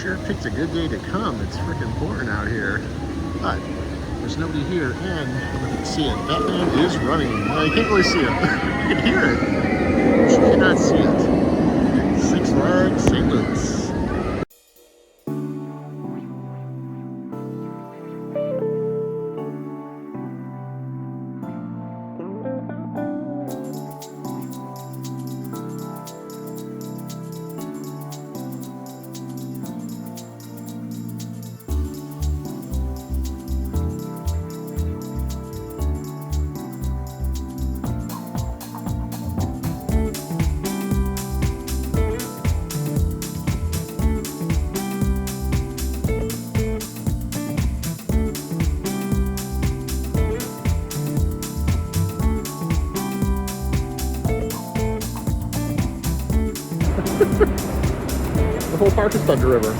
sure picked a good day to come. It's freaking pouring out here. But there's nobody here, and look at see it. Batman is running. Well, you can't really see it. You can hear it, but you cannot see it. Six Flags St. Louis. The whole park is Thunder River.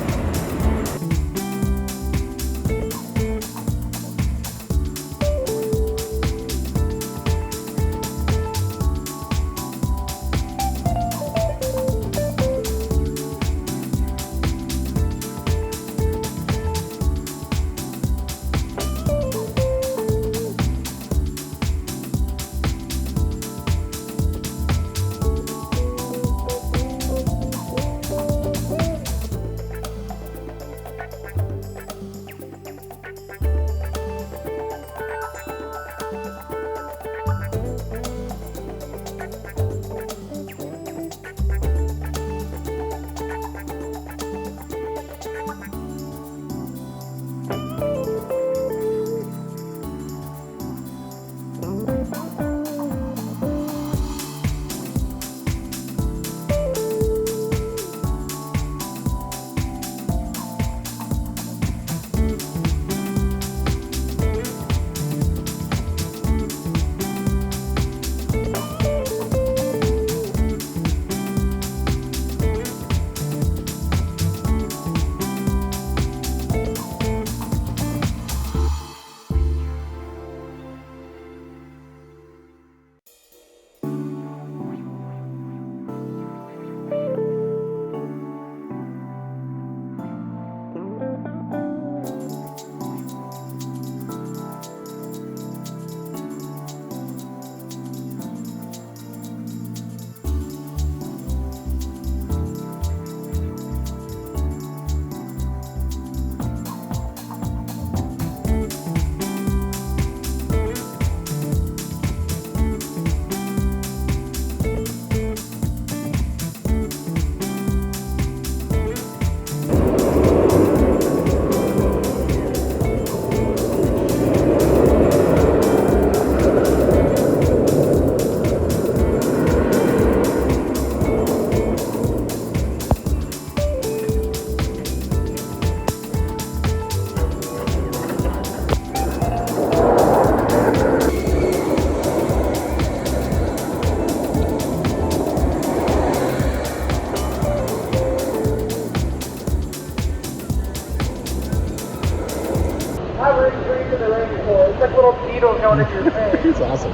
It's like little needles going into your face. It's awesome.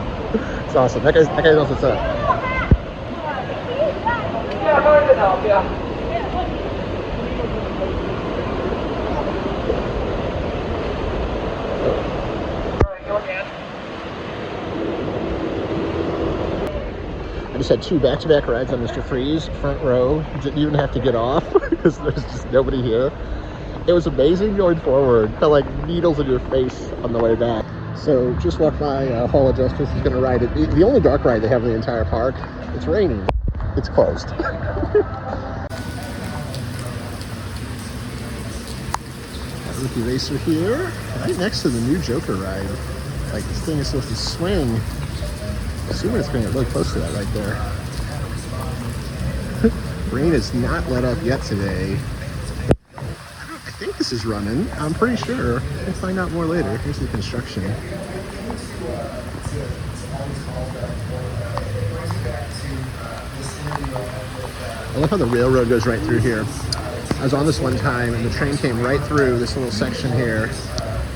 It's awesome. That guy knows what's up. Yeah, I'm going to help, yeah. I just had two back-to-back rides on Mr. Freeze, front row. Didn't even have to get off because there's just nobody here. It was amazing going forward. Felt like needles in your face on the way back. So just walked by Hall of Justice is going to ride it. The only dark ride they have in the entire park. It's raining. It's closed. Rookie Racer here, right next to the new Joker ride. Like this thing is supposed to swing. Assuming it's going to get really close to that right there. Rain has not let up yet today. I think this is running. I'm pretty sure. We'll find out more later. Here's the construction. I love how the railroad goes right through here. I was on this one time and the train came right through this little section here.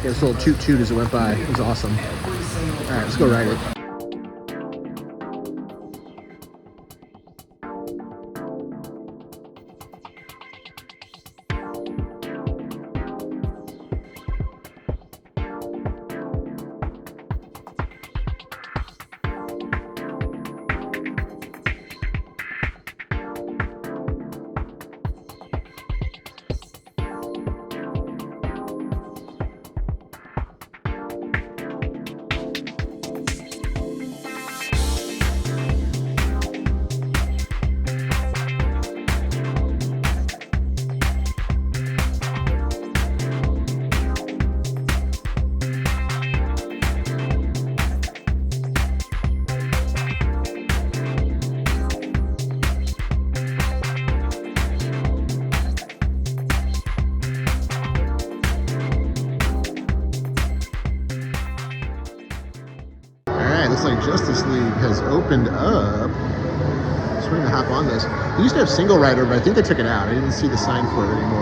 This little toot toot as it went by. It was awesome. All right, let's go ride it. Justice League has opened up. So we're gonna hop on this. We used to have single rider, but I think they took it out. I didn't see the sign for it anymore.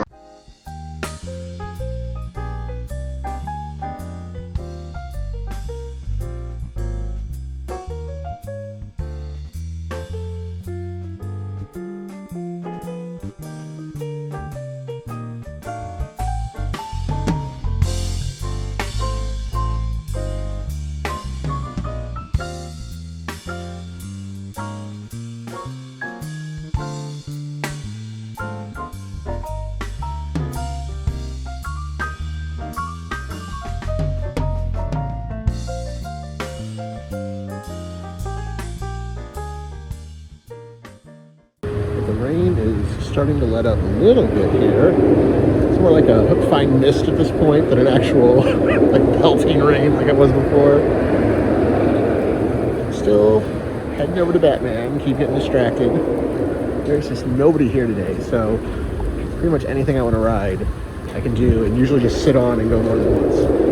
The rain is starting to let up a little bit here. It's more like a fine mist at this point than an actual like pelting rain like it was before. Still heading over to Batman, keep getting distracted. There's just nobody here today, so pretty much anything I want to ride I can do, and usually just sit on and go more than once.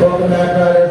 Welcome back,